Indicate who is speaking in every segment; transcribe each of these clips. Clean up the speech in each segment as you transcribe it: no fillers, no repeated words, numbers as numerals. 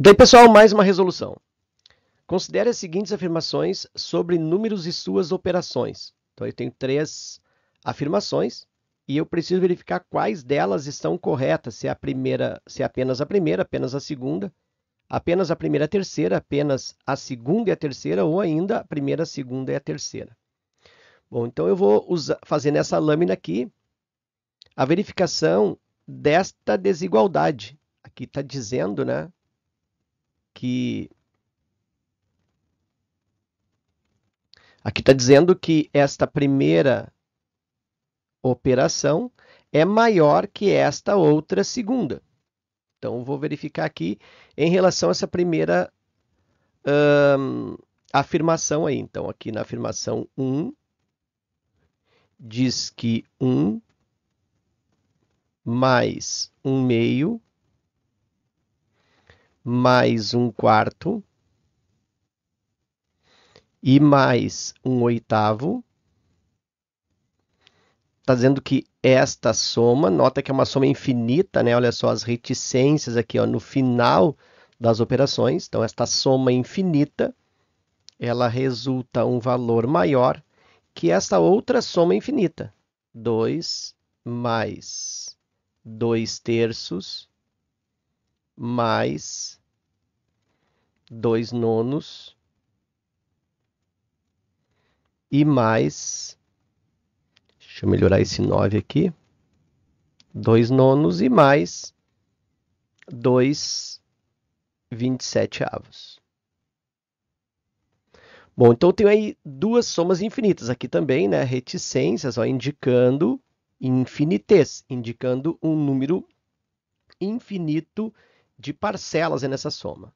Speaker 1: Daí, pessoal, mais uma resolução. Considere as seguintes afirmações sobre números e suas operações. Então, eu tenho três afirmações e eu preciso verificar quais delas estão corretas, se é a primeira, se é apenas a primeira, apenas a segunda, apenas a primeira e a terceira, apenas a segunda e a terceira, ou ainda a primeira, a segunda e a terceira. Bom, então eu vou fazer nessa lâmina aqui a verificação desta desigualdade. Aqui está dizendo, né, que aqui está dizendo que esta primeira operação é maior que esta outra segunda. Então, vou verificar aqui em relação a essa primeira afirmação aí. Então, aqui na afirmação 1, diz que 1 mais 1 meio mais 1 quarto e mais 1 oitavo. Está dizendo que esta soma, nota que é uma soma infinita, né? Olha só as reticências aqui, ó, no final das operações. Então, esta soma infinita, ela resulta um valor maior que esta outra soma infinita. 2 mais 2 terços mais 2 nonos e mais, deixa eu melhorar esse 9 aqui, 2 nonos e mais 2 27avos. Bom, então eu tenho aí duas somas infinitas aqui também, né? Reticências, ó, indicando infinitez, indicando um número infinito de parcelas nessa soma.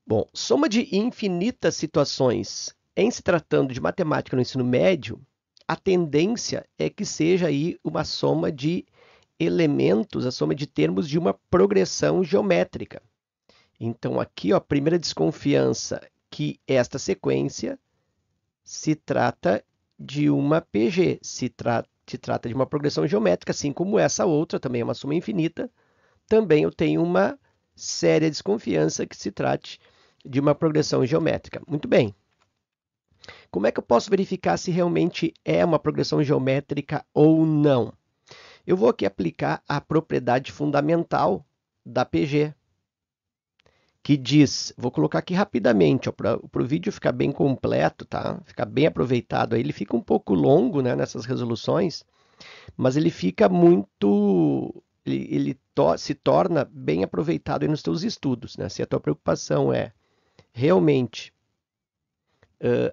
Speaker 1: Bom, soma de infinitas situações em se tratando de matemática no ensino médio, a tendência é que seja aí uma soma de elementos, a soma de termos de uma progressão geométrica. Então, aqui, ó, a primeira desconfiança que esta sequência se trata de uma PG, se trata de uma progressão geométrica, assim como essa outra, também é uma soma infinita. Também eu tenho uma séria desconfiança que se trate de uma progressão geométrica. Muito bem. Como é que eu posso verificar se realmente é uma progressão geométrica ou não? Eu vou aqui aplicar a propriedade fundamental da PG, que diz, vou colocar aqui rapidamente, para o vídeo ficar bem completo, tá? Ficar bem aproveitado. Aí ele fica um pouco longo, né, nessas resoluções, mas ele fica muito, se torna bem aproveitado aí nos teus estudos, né? Se a tua preocupação é realmente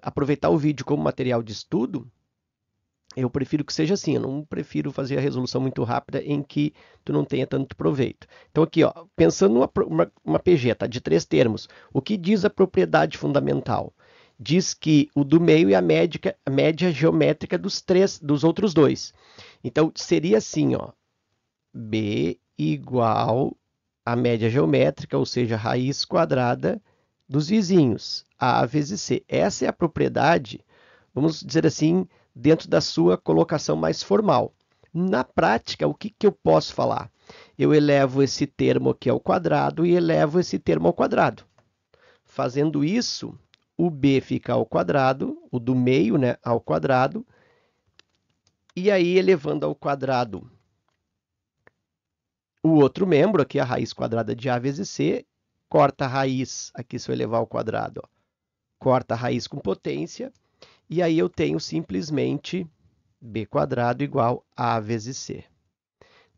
Speaker 1: aproveitar o vídeo como material de estudo, eu prefiro que seja assim, eu não prefiro fazer a resolução muito rápida em que tu não tenha tanto proveito. Então aqui, ó, pensando numa PG, tá, de 3 termos, o que diz a propriedade fundamental? Diz que o do meio é a média geométrica dos outros dois. Então seria assim, ó, B igual a média geométrica, ou seja, a raiz quadrada dos vizinhos, A vezes C. Essa é a propriedade, vamos dizer assim, dentro da sua colocação mais formal. Na prática, o que eu posso falar? Eu elevo esse termo aqui ao quadrado e elevo esse termo ao quadrado. Fazendo isso, o B fica ao quadrado, o do meio, né, ao quadrado, e aí elevando ao quadrado o outro membro, aqui a raiz quadrada de A vezes C, corta a raiz, aqui se eu elevar ao quadrado, ó, corta a raiz com potência, e aí eu tenho simplesmente b quadrado igual a A vezes C.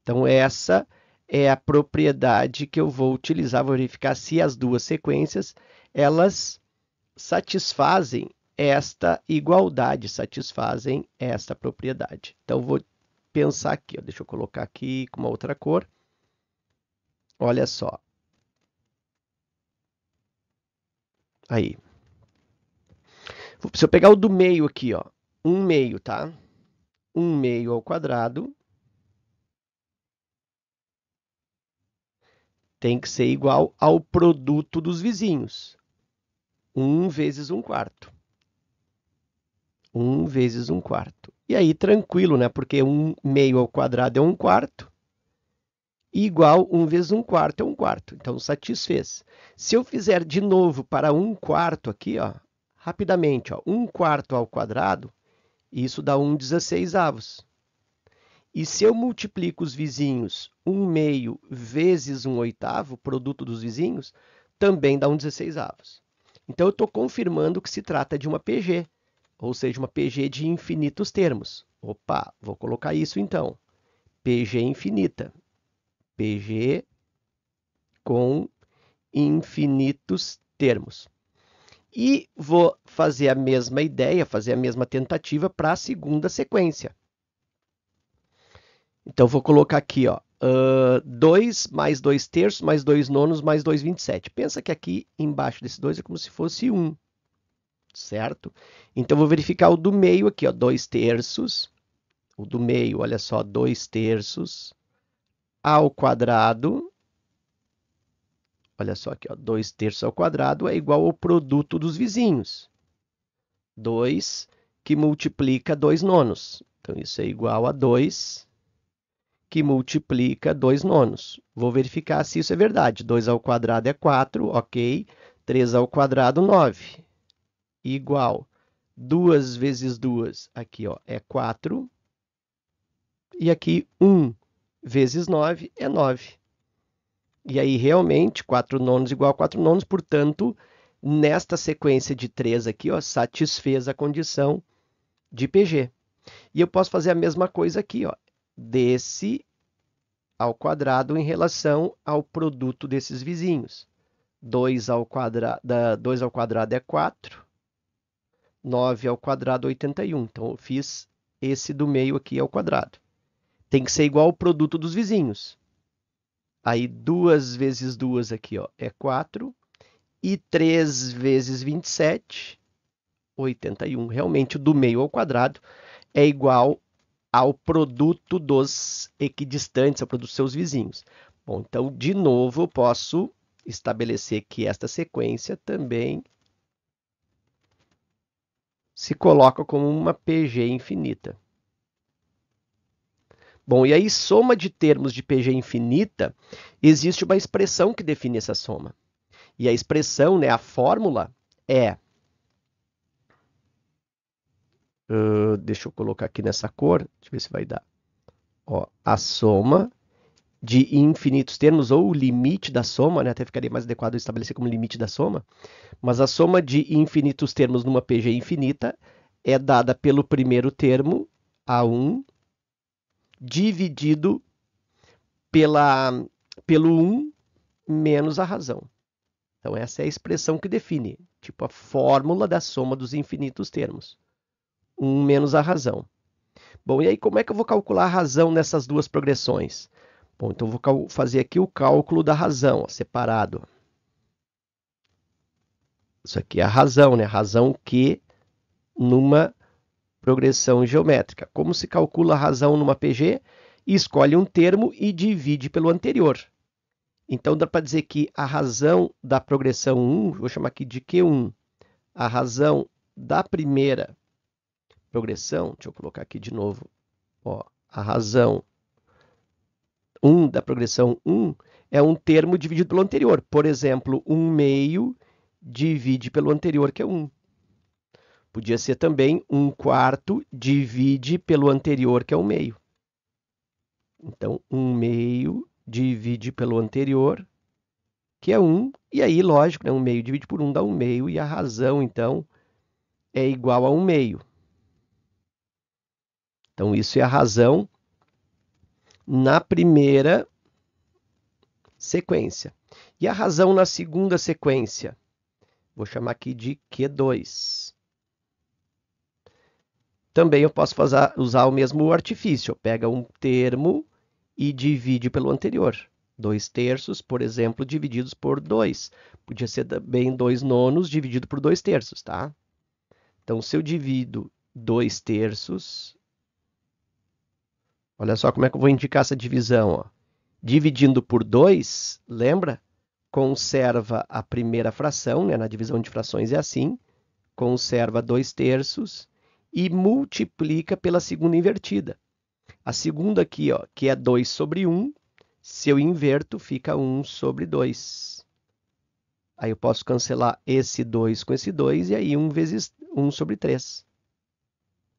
Speaker 1: Então, essa é a propriedade que eu vou utilizar, vou verificar se as duas sequências, elas satisfazem esta igualdade, satisfazem esta propriedade. Então, vou pensar aqui, ó, deixa eu colocar aqui com uma outra cor. Olha só. Aí. Se eu pegar o do meio aqui, ó, 1 meio, tá? 1 meio ao quadrado tem que ser igual ao produto dos vizinhos. 1 vezes 1 quarto. 1 vezes 1 quarto. E aí, tranquilo, né? Porque 1 meio ao quadrado é 1 quarto. igual 1 vezes 1/4 é 1/4. Então, satisfez. Se eu fizer de novo para 1/4 aqui, ó, rapidamente, ó, 1/4 ao quadrado, isso dá 1/16. E se eu multiplico os vizinhos 1/2 vezes 1/8, produto dos vizinhos, também dá 1/16. Então, eu estou confirmando que se trata de uma PG, ou seja, uma PG de infinitos termos. Opa, vou colocar isso então. PG infinita. PG com infinitos termos. E vou fazer a mesma ideia, fazer a mesma tentativa para a segunda sequência. Então, vou colocar aqui, ó, 2 mais 2/3 mais 2/9 mais 2/27. Pensa que aqui embaixo desse 2 é como se fosse 1, certo? Então, vou verificar o do meio aqui, ó, 2/3. O do meio, olha só, 2/3 ao quadrado. Olha só aqui, ó, 2/3 ao quadrado é igual ao produto dos vizinhos. 2 que multiplica 2/9. Então, isso é igual a 2 que multiplica 2/9. Vou verificar se isso é verdade. 2 ao quadrado é 4, ok. 3 ao quadrado, 9. Igual 2 vezes 2, aqui ó, é 4. E aqui 1 vezes 9 é 9. E aí, realmente, 4/9 igual a 4/9, portanto, nesta sequência de 3 aqui, ó, satisfez a condição de PG. E eu posso fazer a mesma coisa aqui, ó, desse ao quadrado em relação ao produto desses vizinhos. 2 ao quadrado é 4, 9 ao quadrado, 81. Então, eu fiz esse do meio aqui ao quadrado. Tem que ser igual ao produto dos vizinhos. Aí, 2 vezes 2 aqui, ó, é 4. E 3 vezes 27, 81. Realmente, o do meio ao quadrado é igual ao produto dos equidistantes, ao produto dos seus vizinhos. Bom, então, de novo, eu posso estabelecer que esta sequência também se coloca como uma PG infinita. Bom, e aí, soma de termos de PG infinita, existe uma expressão que define essa soma. E a expressão, né, a fórmula é... deixa eu colocar aqui nessa cor, deixa eu ver se vai dar. Ó, a soma de infinitos termos, ou o limite da soma, né? Até ficaria mais adequado estabelecer como limite da soma, mas a soma de infinitos termos numa PG infinita é dada pelo primeiro termo, A1, dividido pelo 1 menos a razão. Então, essa é a expressão que define, tipo, a fórmula da soma dos infinitos termos. 1 menos a razão. Bom, e aí como é que eu vou calcular a razão nessas duas progressões? Bom, então eu vou fazer aqui o cálculo da razão, ó, separado. Isso aqui é a razão, né? A razão Q numa progressão geométrica. Como se calcula a razão numa PG? Escolhe um termo e divide pelo anterior. Então, dá para dizer que a razão da progressão 1, vou chamar aqui de Q1, a razão da primeira progressão, deixa eu colocar aqui de novo, ó, a razão 1 da progressão 1 é um termo dividido pelo anterior. Por exemplo, 1/2 divide pelo anterior, que é 1. Podia ser também 1/4 divide pelo anterior, que é 1/2. Então, 1/2 divide pelo anterior, que é 1. E aí, lógico, né, 1/2 divide por 1 dá 1/2. E a razão, então, é igual a 1/2. Então, isso é a razão na primeira sequência. E a razão na segunda sequência? Vou chamar aqui de Q2. Também eu posso usar o mesmo artifício. Pega um termo e divide pelo anterior. 2/3, por exemplo, divididos por 2. Podia ser também 2/9 dividido por 2/3, tá? Então, se eu divido 2/3, olha só como é que eu vou indicar essa divisão, ó. Dividindo por 2, lembra? Conserva a primeira fração, né? Na divisão de frações é assim. Conserva 2/3 e multiplica pela segunda invertida. A segunda aqui, ó, que é 2/1, Se eu inverto, fica 1 sobre 2. Aí eu posso cancelar esse 2 com esse 2, e aí 1 vezes 1 sobre 3.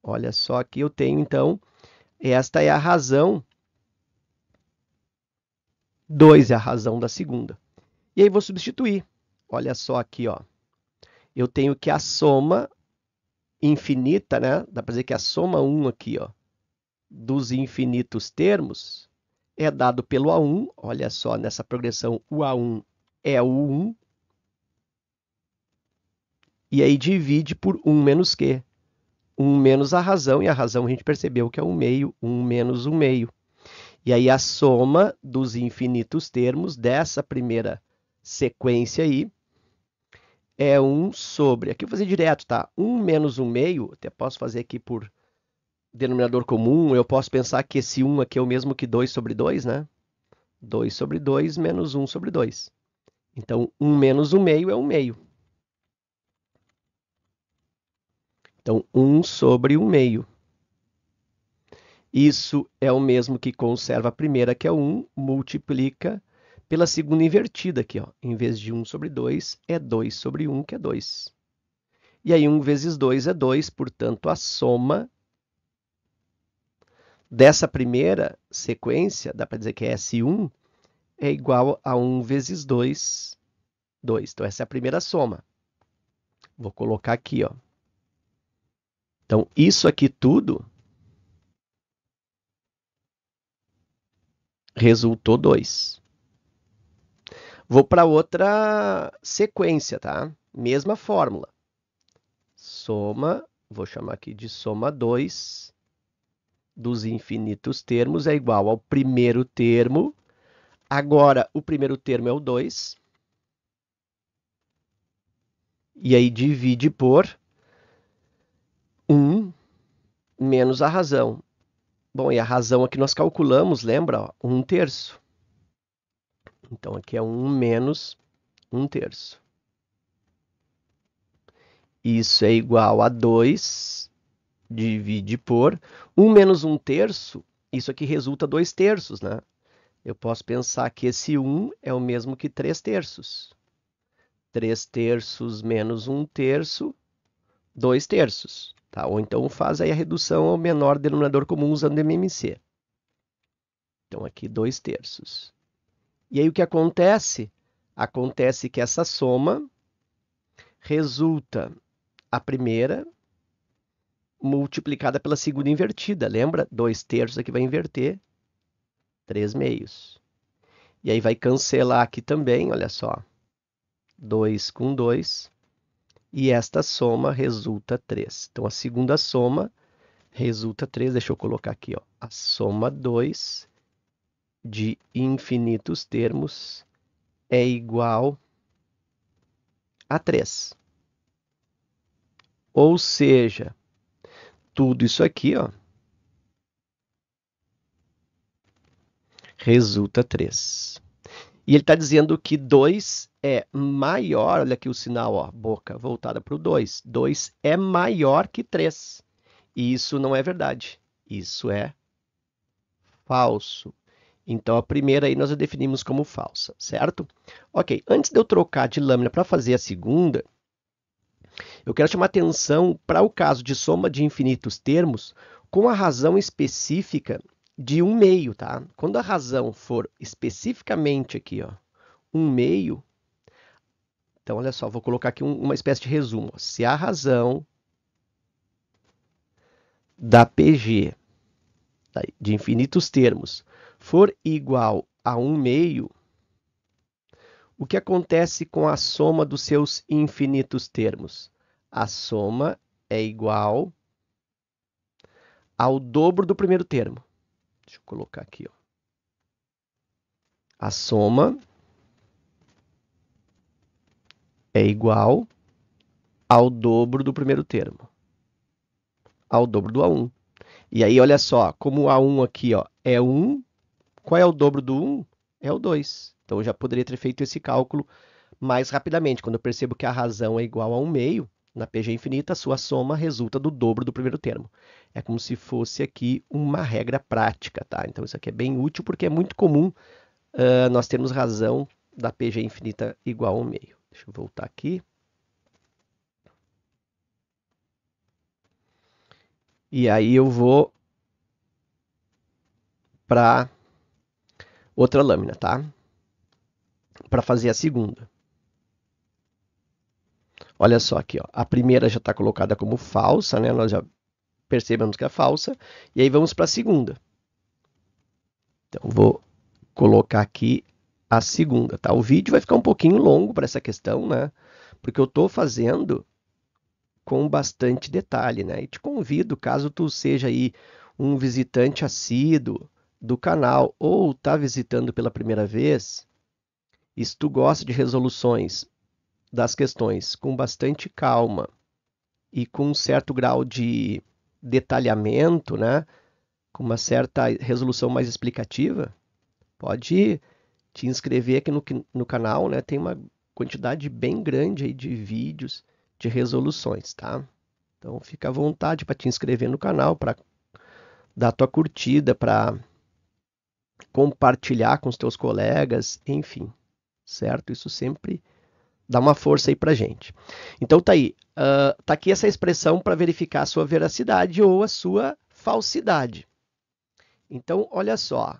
Speaker 1: Olha só, aqui eu tenho, então, esta é a razão. 2 é a razão da segunda. E aí vou substituir. Olha só aqui, ó. Eu tenho que a soma infinita, né? Dá para dizer que a soma 1 aqui, ó, dos infinitos termos é dado pelo A1. Olha só, nessa progressão, o A1 é o 1. E aí divide por 1 menos Q. 1 menos a razão, e a razão a gente percebeu que é 1 meio, 1 menos 1 meio. E aí a soma dos infinitos termos dessa primeira sequência aí é 1 sobre, aqui eu vou fazer direto, tá? 1 menos 1 meio, até posso fazer aqui por denominador comum, eu posso pensar que esse 1 aqui é o mesmo que 2 sobre 2, né? 2 sobre 2 menos 1 sobre 2. Então, 1 menos 1 meio é 1 meio. Então, 1 sobre 1 meio. Isso é o mesmo que conserva a primeira, que é 1, multiplica pela segunda invertida aqui, ó. Em vez de 1 sobre 2, é 2 sobre 1, que é 2. E aí 1 vezes 2 é 2, portanto, a soma dessa primeira sequência, dá para dizer que é S1, é igual a 1 vezes 2, 2. Então, essa é a primeira soma. Vou colocar aqui, ó. Então, isso aqui tudo resultou 2. Vou para outra sequência, tá? Mesma fórmula. Soma, vou chamar aqui de soma 2 dos infinitos termos é igual ao primeiro termo. Agora, o primeiro termo é o 2. E aí divide por 1 menos a razão. Bom, e a razão aqui nós calculamos, lembra? Ó, 1 terço. Então, aqui é 1 menos 1 terço. Isso é igual a 2, divide por 1 menos 1 terço, isso aqui resulta 2 terços, né? Eu posso pensar que esse 1 é o mesmo que 3 terços. 3 terços menos 1 terço, 2 terços. Tá? Ou então faz aí a redução ao menor denominador comum usando MMC. Então, aqui 2 terços. E aí o que acontece? Acontece que essa soma resulta a primeira multiplicada pela segunda invertida. Lembra? 2 terços aqui vai inverter 3 meios. E aí vai cancelar aqui também, olha só. 2 com 2. E esta soma resulta 3. Então, a segunda soma resulta 3. Deixa eu colocar aqui, ó. A soma 2 de infinitos termos é igual a 3. Ou seja, tudo isso aqui, ó, resulta 3. E ele está dizendo que 2 é maior, olha aqui o sinal, ó, boca voltada para o 2. 2 é maior que 3. E isso não é verdade. Isso é falso. Então, a primeira aí nós a definimos como falsa, certo? Ok, antes de eu trocar de lâmina para fazer a segunda, eu quero chamar atenção para o caso de soma de infinitos termos com a razão específica de 1 meio, tá? Quando a razão for especificamente aqui, ó, 1 meio, então olha só, vou colocar aqui uma espécie de resumo. Se a razão da PG, de infinitos termos, for igual a 1 meio, o que acontece com a soma dos seus infinitos termos? A soma é igual ao dobro do primeiro termo. Deixa eu colocar aqui, ó. A soma é igual ao dobro do primeiro termo, ao dobro do A1. E aí, olha só, como o A1 aqui, ó, é 1, qual é o dobro do 1? É o 2. Então, eu já poderia ter feito esse cálculo mais rapidamente. Quando eu percebo que a razão é igual a 1 meio, na PG infinita, a sua soma resulta do dobro do primeiro termo. É como se fosse aqui uma regra prática, tá? Então, isso aqui é bem útil porque é muito comum nós temos razão da PG infinita igual ao meio. Deixa eu voltar aqui. E aí eu vou para outra lâmina, tá? Para fazer a segunda. Olha só aqui, ó. A primeira já está colocada como falsa, né? Nós já percebemos que é falsa. E aí vamos para a segunda. Então, vou colocar aqui a segunda, tá? O vídeo vai ficar um pouquinho longo para essa questão, né? Porque eu estou fazendo com bastante detalhe, né? E te convido, caso tu seja aí um visitante assíduo do canal ou está visitando pela primeira vez, e se tu gosta de resoluções das questões com bastante calma e com um certo grau de detalhamento, né? Com uma certa resolução mais explicativa, pode te inscrever aqui no canal, né? Tem uma quantidade bem grande aí de vídeos de resoluções, tá? Então fica à vontade para te inscrever no canal, para dar tua curtida, para compartilhar com os teus colegas, enfim, certo? Isso sempre dá uma força aí pra gente. Então tá aí, tá aqui essa expressão para verificar a sua veracidade ou a sua falsidade. Então, olha só,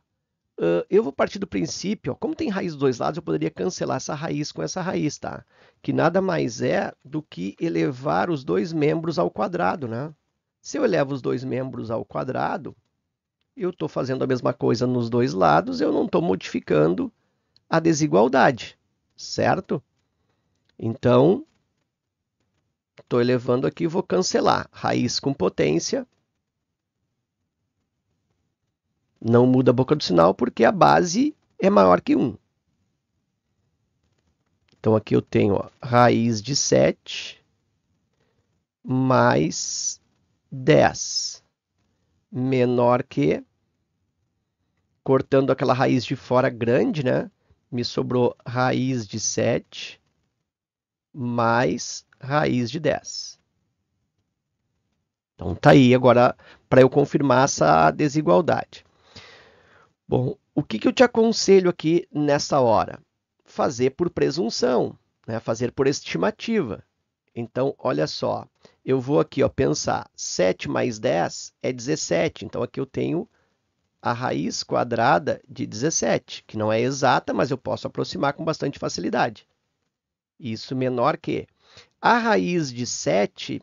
Speaker 1: eu vou partir do princípio, ó, como tem raiz dos dois lados, eu poderia cancelar essa raiz com essa raiz, tá? Que nada mais é do que elevar os dois membros ao quadrado, né? Se eu elevo os dois membros ao quadrado, eu estou fazendo a mesma coisa nos dois lados, eu não estou modificando a desigualdade, certo? Então, estou elevando aqui, vou cancelar. Raiz com potência. Não muda a boca do sinal porque a base é maior que 1. Então, aqui eu tenho ó, raiz de 7 mais 10 menor que, cortando aquela raiz de fora grande, né? Me sobrou raiz de 7 mais raiz de 10. Então, tá aí agora para eu confirmar essa desigualdade. Bom, o que eu te aconselho aqui nessa hora? Fazer por presunção, né? Fazer por estimativa. Então, olha só, eu vou aqui ó, pensar, 7 mais 10 é 17, então aqui eu tenho a raiz quadrada de 17, que não é exata, mas eu posso aproximar com bastante facilidade. Isso menor que a raiz de 7,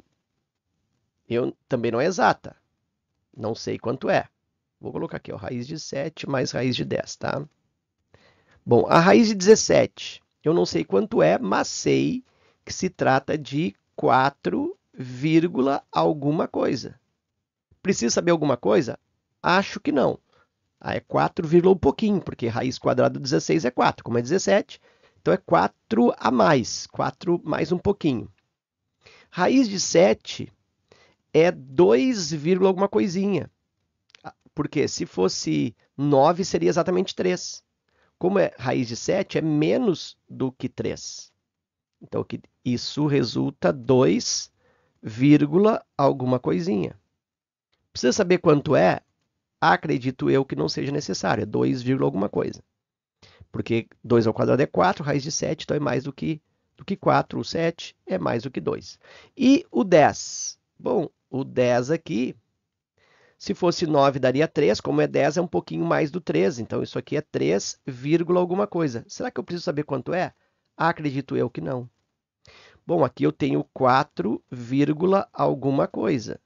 Speaker 1: também não é exata, não sei quanto é. Vou colocar aqui, ó, raiz de 7 mais raiz de 10, tá? Bom, a raiz de 17, eu não sei quanto é, mas sei que se trata de 4, alguma coisa. Preciso saber alguma coisa? Acho que não. É 4, um pouquinho, porque raiz quadrada de 16 é 4. Como é 17, então é 4 a mais, 4 mais um pouquinho. Raiz de 7 é 2, alguma coisinha. Porque se fosse 9, seria exatamente 3. Como é raiz de 7, é menos do que 3. Então, isso resulta 2, alguma coisinha. Precisa saber quanto é? Acredito eu que não seja necessário. É 2, alguma coisa. Porque 2 ao quadrado é 4, raiz de 7, então é mais do que 4. O 7 é mais do que 2. E o 10? Bom, o 10 aqui, se fosse 9, daria 3. Como é 10, é um pouquinho mais do 3. Então, isso aqui é 3, alguma coisa. Será que eu preciso saber quanto é? Acredito eu que não. Bom, aqui eu tenho 4, alguma coisa.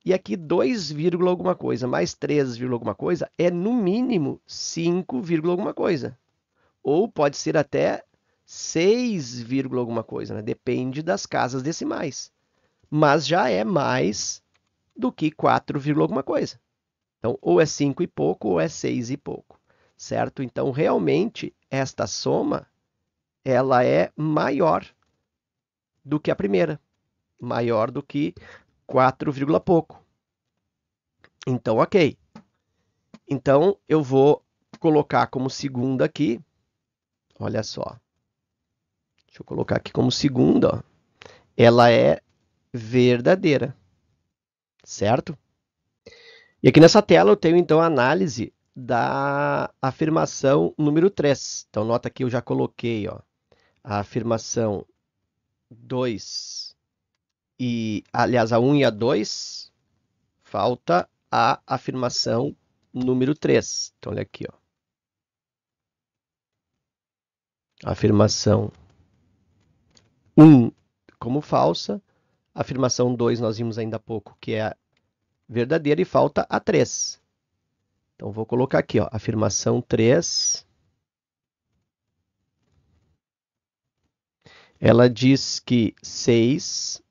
Speaker 1: E aqui 2, alguma coisa mais 3, alguma coisa é no mínimo 5, alguma coisa. Ou pode ser até 6, alguma coisa, né? Depende das casas decimais. Mas já é mais do que 4, alguma coisa. Então, ou é 5 e pouco, ou é 6 e pouco, certo? Então, realmente, esta soma, ela é maior do que a primeira. Maior do que 4, pouco. Então, ok. Então, eu vou colocar como segunda aqui, olha só. Deixa eu colocar aqui como segunda, ó. Ela é verdadeira, certo? E aqui nessa tela eu tenho então a análise da afirmação número 3. Então, nota que eu já coloquei, ó, a afirmação 2 e, aliás, a 1 e a 2, falta a afirmação número 3. Então, olha aqui, ó. A afirmação 1 como falsa, a afirmação 2 nós vimos ainda há pouco, que é verdadeira, e falta a 3. Então, vou colocar aqui, ó, afirmação 3. Ela diz que 6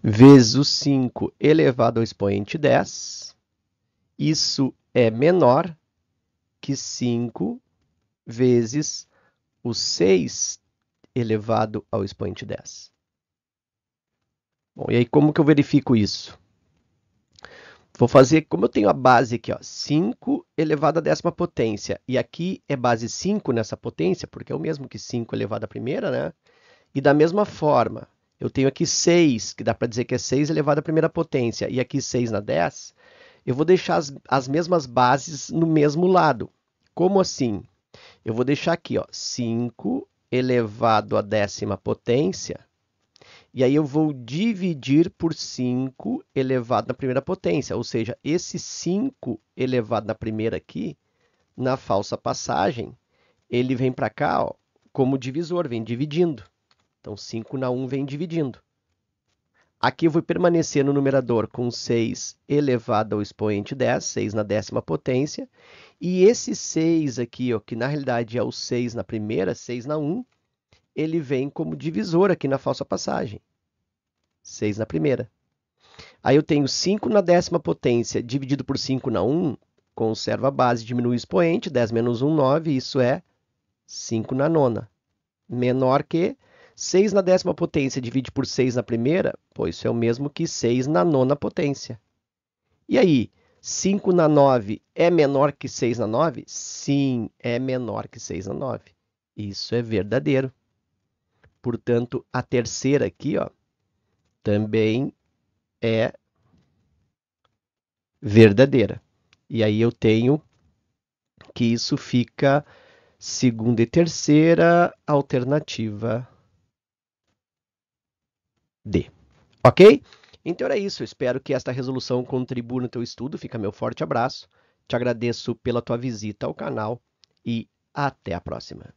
Speaker 1: vezes o 5 elevado ao expoente 10, isso é menor que 5 vezes o 6 elevado ao expoente 10. Bom, e aí como que eu verifico isso? Vou fazer, como eu tenho a base aqui, ó, 5 elevado à 10ª potência, e aqui é base 5 nessa potência, porque é o mesmo que 5 elevado à primeira, né? E da mesma forma, eu tenho aqui 6, que dá para dizer que é 6 elevado à primeira potência, e aqui 6 na 10, eu vou deixar as mesmas bases no mesmo lado. Como assim? Eu vou deixar aqui, ó, 5 elevado à 10ª potência, e aí eu vou dividir por 5 elevado na primeira potência, ou seja, esse 5 elevado na primeira aqui, na falsa passagem, ele vem para cá, ó, como divisor, vem dividindo. Então, 5 na 1 vem dividindo. Aqui eu vou permanecer no numerador com 6 elevado ao expoente 10, 6 na 10ª potência. E esse 6 aqui, ó, que na realidade é o 6 na primeira, 6 na 1, ele vem como divisor aqui na falsa passagem. 6 na primeira. Aí eu tenho 5 na 10ª potência dividido por 5 na 1, conserva a base, diminui o expoente, 10 menos 1, 9, isso é 5 na nona. Menor que 6 na 10ª potência divide por 6 na primeira, pois isso é o mesmo que 6 na nona potência. E aí, 5 na 9 é menor que 6 na 9? Sim, é menor que 6 na 9. Isso é verdadeiro. Portanto, a terceira aqui, ó, também é verdadeira. E aí eu tenho que isso fica segunda e terceira, alternativa D. Ok? Então era isso. Eu espero que esta resolução contribua no teu estudo. Fica meu forte abraço. Te agradeço pela tua visita ao canal e até a próxima.